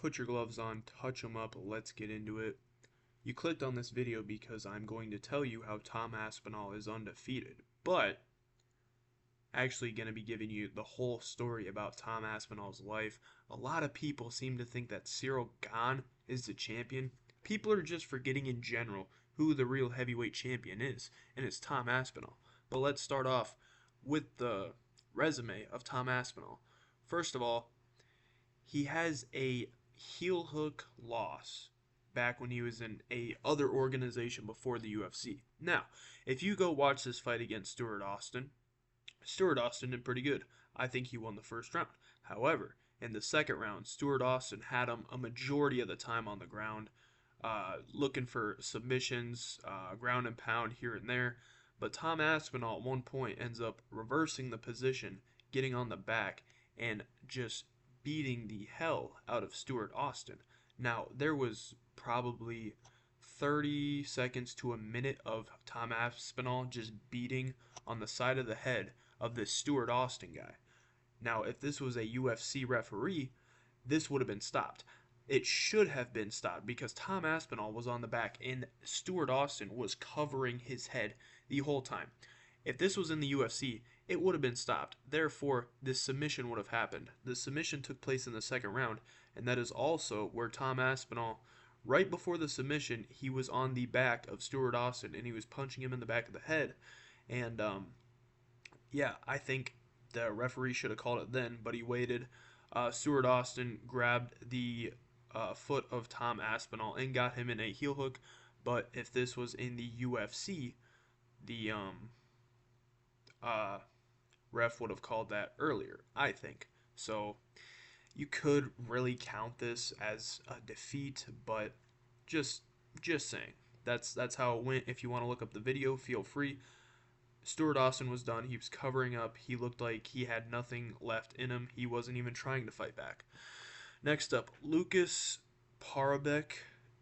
put your gloves on, touch them up, let's get into it. You clicked on this video because I'm going to tell you how Tom Aspinall is undefeated, but actually going to be giving you the whole story about Tom Aspinall's life. A lot of people seem to think that Cyril Gane is the champion. People are just forgetting in general who the real heavyweight champion is, and it's Tom Aspinall. But let's start off with the resume of Tom Aspinall. First of all, he has a heel hook loss back when he was in a other organization before the UFC. Now, if you go watch this fight against Stuart Austin did pretty good. I think he won the first round. However, in the second round, Stuart Austin had him a majority of the time on the ground, looking for submissions, ground and pound here and there. But Tom Aspinall at one point ends up reversing the position, getting on the back, and just beating the hell out of Stuart Austin. Now, there was probably 30 seconds to a minute of Tom Aspinall just beating on the side of the head of this Stuart Austin guy. Now, if this was a UFC referee, this would have been stopped. It should have been stopped because Tom Aspinall was on the back and Stuart Austin was covering his head the whole time. If this was in the UFC, it would have been stopped. Therefore, this submission would have happened. The submission took place in the second round, and that is also where Tom Aspinall, right before the submission, he was on the back of Stuart Austin and he was punching him in the back of the head. And yeah, I think the referee should have called it then, but he waited. Stuart Austin grabbed the foot of Tom Aspinall and got him in a heel hook. But if this was in the UFC, the ref would have called that earlier, I think. So you could really count this as a defeat, but just saying. That's how it went. If you want to look up the video, feel free. Stuart Austin was done. He was covering up. He looked like he had nothing left in him. He wasn't even trying to fight back. Next up, Lucas Parabek.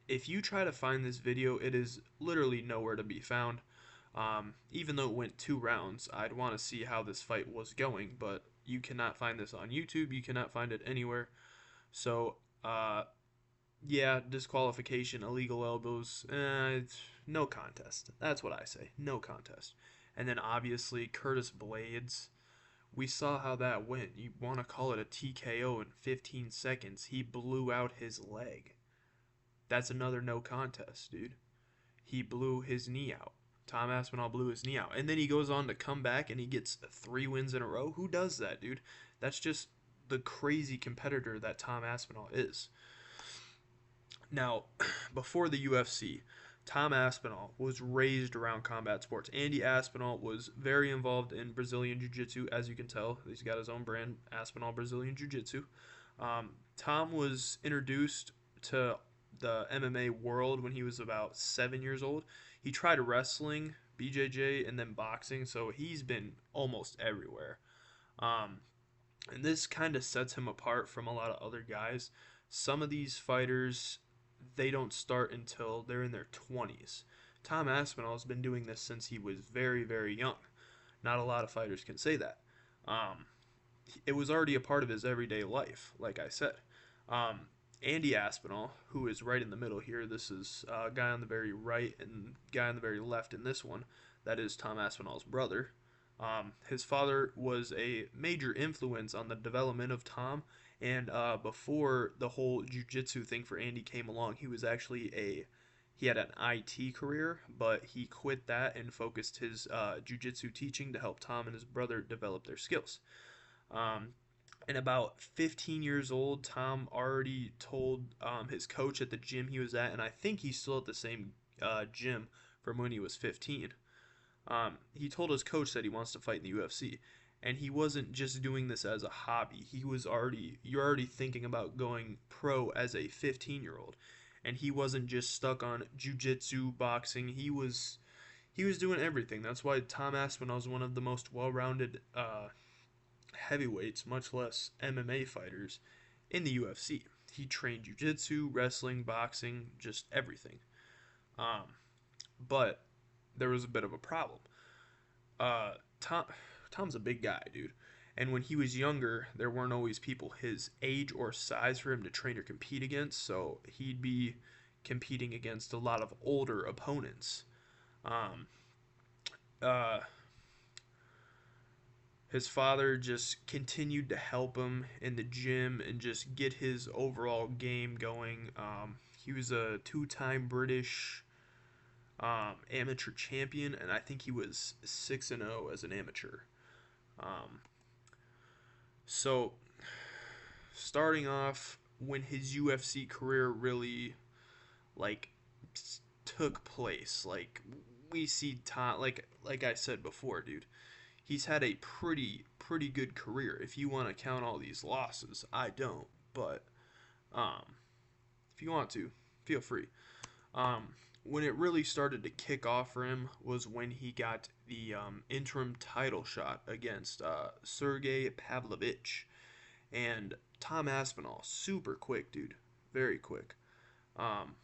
If you try to find this video, it is literally nowhere to be found. Even though it went 2 rounds, I'd want to see how this fight was going, but you cannot find this on YouTube. You cannot find it anywhere. So, yeah, disqualification, illegal elbows, no contest. That's what I say, no contest. And then obviously Curtis Blades, we saw how that went. You want to call it a TKO in 15 seconds. He blew out his leg. That's another no contest, dude. He blew his knee out. Tom Aspinall blew his knee out. And then he goes on to come back and he gets 3 wins in a row. Who does that, dude? That's just the crazy competitor that Tom Aspinall is. Now, before the UFC, Tom Aspinall was raised around combat sports. Andy Aspinall was very involved in Brazilian Jiu-Jitsu, as you can tell. He's got his own brand, Aspinall Brazilian Jiu-Jitsu. Tom was introduced to the MMA world when he was about 7 years old. He tried wrestling, BJJ, and then boxing, so he's been almost everywhere. And this kind of sets him apart from a lot of other guys. Some of these fighters, they don't start until they're in their 20s. Tom Aspinall has been doing this since he was very, very young. Not a lot of fighters can say that. It was already a part of his everyday life, like I said. Andy Aspinall, who is right in the middle here, this is a guy on the very right and guy on the very left in this one. That is Tom Aspinall's brother. His father was a major influence on the development of Tom, and before the whole jiu-jitsu thing for Andy came along, he was actually he had an IT career, but he quit that and focused his jiu-jitsu teaching to help Tom and his brother develop their skills. And about 15 years old, Tom already told his coach at the gym he was at, and I think he's still at the same gym from when he was 15. He told his coach that he wants to fight in the UFC, and he wasn't just doing this as a hobby. You're already thinking about going pro as a 15-year-old, and he wasn't just stuck on jiu-jitsu, boxing. He was doing everything. That's why Tom Aspinall is one of the most well-rounded heavyweights, much less MMA fighters, in the UFC. He trained jiu-jitsu, wrestling, boxing, just everything. But there was a bit of a problem. Tom's a big guy, dude, And when he was younger, there weren't always people his age or size for him to train or compete against, so he'd be competing against a lot of older opponents. Um, uh, his father just continued to help him in the gym and just get his overall game going. He was a two-time British amateur champion, and I think he was 6-0 as an amateur. Um, so, starting off when his UFC career really like took place, like we see Tom, like I said before, dude, he's had a pretty good career. If you want to count all these losses, I don't, but um, if you want to, feel free. Um, when it really started to kick off for him was when he got the interim title shot against Sergey Pavlovich and Tom Aspinall. Super quick, dude, very quick. Um,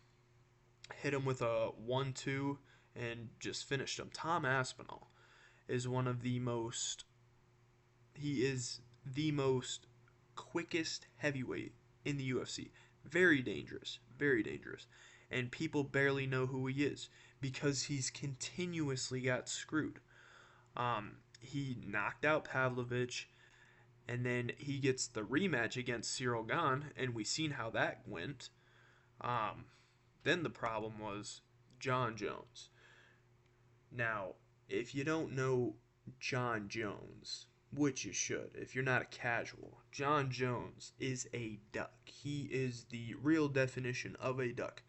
Hit him with a 1-2 and just finished him. Tom Aspinall is one of the most he is the most quickest heavyweight in the UFC. Very dangerous, very dangerous. And people barely know who he is because he's continuously got screwed. He knocked out Pavlovich, and then he gets the rematch against Cyril Gane, and we seen how that went. Um, then the problem was John Jones. Now, if you don't know John Jones, which you should, if you're not a casual, John Jones is a duck. He is the real definition of a duck.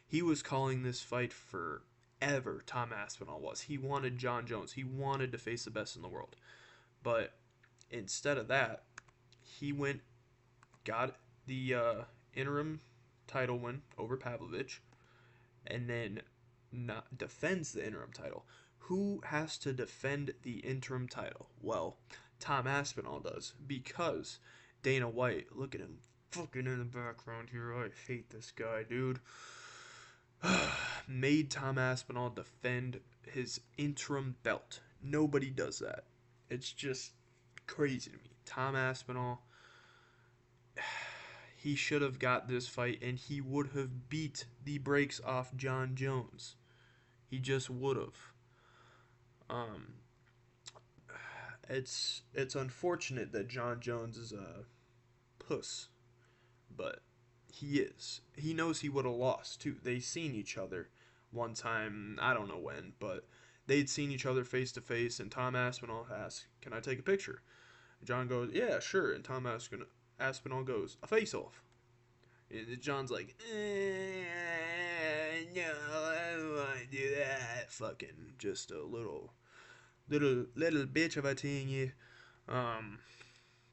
He was calling this fight forever, Tom Aspinall was. He wanted John Jones. He wanted to face the best in the world. But instead of that, he got the interim title win over Pavlovich, and then not defends the interim title. Who has to defend the interim title? Well, Tom Aspinall does, because Dana White, look at him fucking in the background here. I hate this guy, dude. Made Tom Aspinall defend his interim belt. Nobody does that. It's just crazy to me. Tom Aspinall, he should have got this fight and he would have beat the brakes off John Jones. He just would have. Um, it's unfortunate that John Jones is a puss, but he is. He knows he would have lost too. They seen each other one time, I don't know when, but they'd seen each other face to face, and Tom Aspinall asked, "Can I take a picture?" John goes, "Yeah, sure." And Aspinall goes, "A face off." And John's like, "No, I don't want to do that." Fucking just a little bitch of a thing, yeah. Um,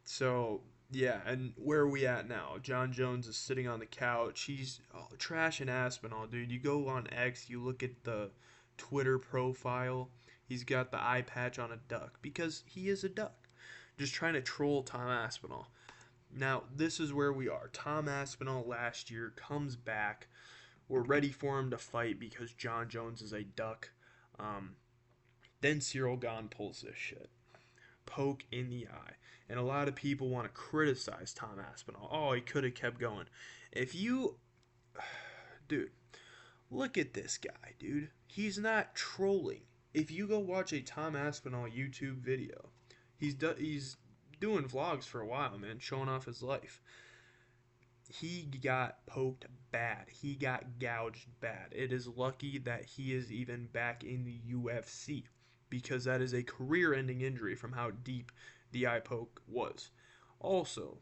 so yeah, and where are we at now? John Jones is sitting on the couch. He's trashing Aspinall, dude. You go on X, you look at the Twitter profile. He's got the eye patch on a duck because he is a duck. Just trying to troll Tom Aspinall. Now, this is where we are. Tom Aspinall last year comes back. We're ready for him to fight because John Jones is a duck. Um, then Cyril Gane pulls this shit. Poke in the eye. And a lot of people want to criticize Tom Aspinall. Oh, he could have kept going. If you... Dude, look at this guy, dude. He's not trolling. If you go watch a Tom Aspinall YouTube video, he's doing vlogs for a while, man, showing off his life. He got poked bad. He got gouged bad. It is lucky that he is even back in the UFC, because that is a career-ending injury from how deep the eye poke was. Also,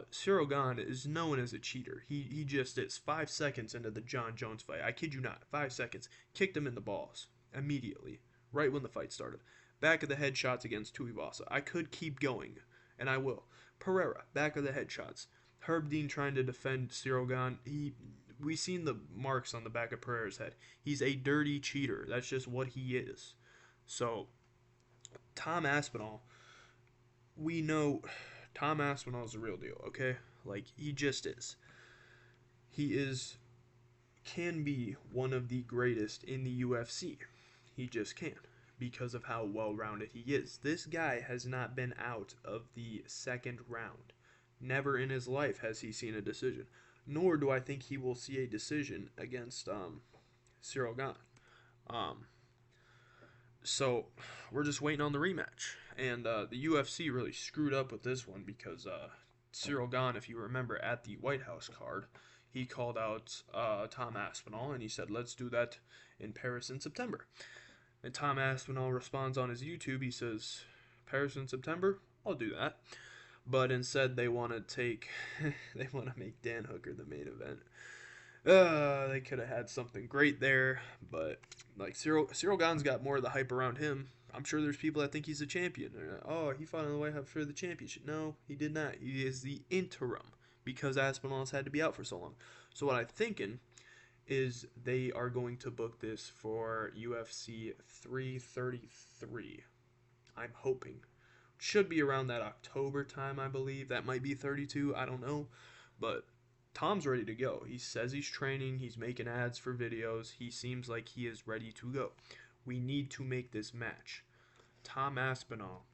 Cyril Gane is known as a cheater. He just is. 5 seconds into the John Jones fight, I kid you not, 5 seconds, kicked him in the balls immediately, right when the fight started. Back of the head shots against Tuivasa. I could keep going, and I will. Pereira, back of the head shots. Herb Dean trying to defend Cyril Gane. We seen the marks on the back of Pereira's head. He's a dirty cheater. That's just what he is. So, Tom Aspinall, we know Tom Aspinall is the real deal, okay? Like, he just is. Can be one of the greatest in the UFC. He just can. because of how well-rounded he is. This guy has not been out of the second round. Never in his life has he seen a decision. Nor do I think he will see a decision against Cyril Gane. Um, so we're just waiting on the rematch. And the UFC really screwed up with this one because Cyril Gane, if you remember, at the White House card, he called out Tom Aspinall and he said, let's do that in Paris in September. And Tom Aspinall responds on his YouTube, he says, Paris in September? I'll do that. But instead they want to they want to make Dan Hooker the main event. They could have had something great there, but like Cyril Gane's got more of the hype around him. I'm sure there's people that think he's a champion. Like, oh, he fought in the White House for the championship. No, he did not. He is the interim because Aspinall has had to be out for so long. So what I'm thinking is they are going to book this for UFC 333. I'm hoping. Should be around that October time, I believe. That might be 32. I don't know. But Tom's ready to go. He says he's training. He's making ads for videos. He seems like he is ready to go. We need to make this match. Tom Aspinall.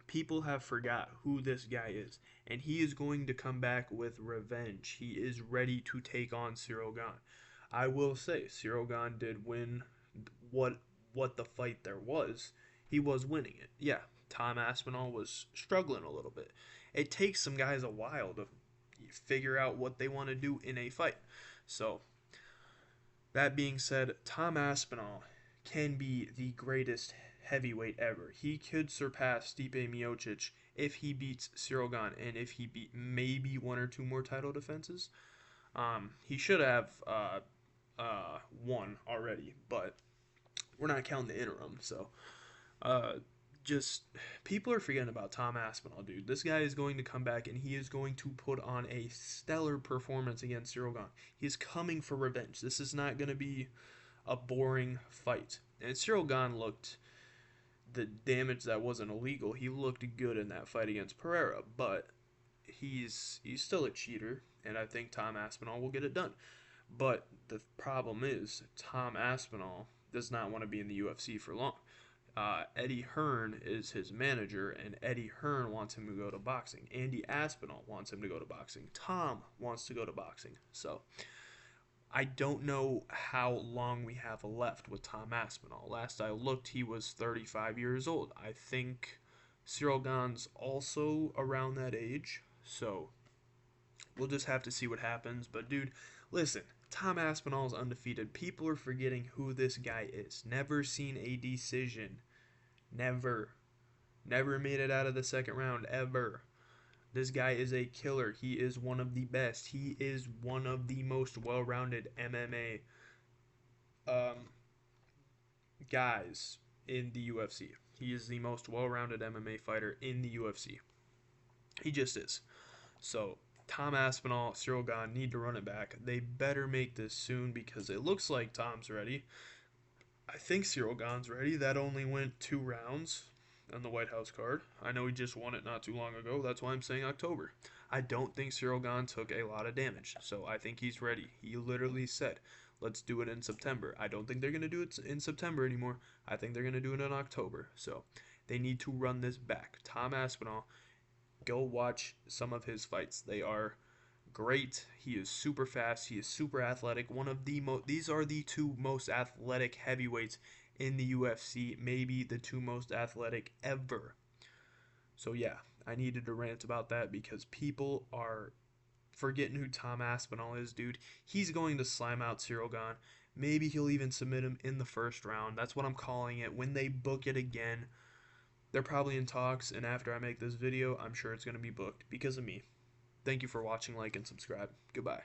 People have forgot who this guy is. And he is going to come back with revenge. He is ready to take on Cyril Gane. I will say, Cyril Gane did win what the fight there was. He was winning it. Yeah, Tom Aspinall was struggling a little bit. It takes some guys a while to figure out what they want to do in a fight. So, that being said, Tom Aspinall can be the greatest heavyweight ever. He could surpass Stipe Miocic if he beats Cyril Gane and if he beat maybe one or two more title defenses. He should have won already, but we're not counting the interim. So, just people are forgetting about Tom Aspinall, dude. This guy is going to come back and he is going to put on a stellar performance against Cyril Gane. He is coming for revenge. This is not going to be a boring fight. And Cyril Gane looked the damage that wasn't illegal. He looked good in that fight against Pereira, but he's still a cheater, and I think Tom Aspinall will get it done. But the problem is Tom Aspinall does not want to be in the UFC for long. Eddie Hearn is his manager, and Eddie Hearn wants him to go to boxing. Andy Aspinall wants him to go to boxing. Tom wants to go to boxing. So I don't know how long we have left with Tom Aspinall. Last I looked, he was 35 years old. I think Cyril Gane's also around that age. So we'll just have to see what happens. But, dude, listen. Tom Aspinall's undefeated. People are forgetting who this guy is. Never seen a decision. Never. Never made it out of the second round, ever. This guy is a killer. He is one of the best. He is one of the most well-rounded MMA guys in the UFC. He is the most well-rounded MMA fighter in the UFC. He just is. So, Tom Aspinall, Cyril Gane need to run it back. They better make this soon because it looks like Tom's ready. I think Cyril Gane's ready. That only went 2 rounds on the White House card. I know he just won it not too long ago. That's why I'm saying October. I don't think Cyril Gane took a lot of damage, so I think he's ready. He literally said, let's do it in September. I don't think they're going to do it in September anymore. I think they're going to do it in October. So they need to run this back. Tom Aspinall, go watch some of his fights. They are great. He is super fast. He is super athletic. These are the 2 most athletic heavyweights in the UFC. Maybe the 2 most athletic ever. So yeah, I needed to rant about that because people are forgetting who Tom Aspinall is, dude. He's going to slime out Cyril Gane. Maybe he'll even submit him in the first round. That's what I'm calling it. When they book it again, they're probably in talks, and after I make this video, I'm sure it's going to be booked because of me. Thank you for watching, like, and subscribe. Goodbye.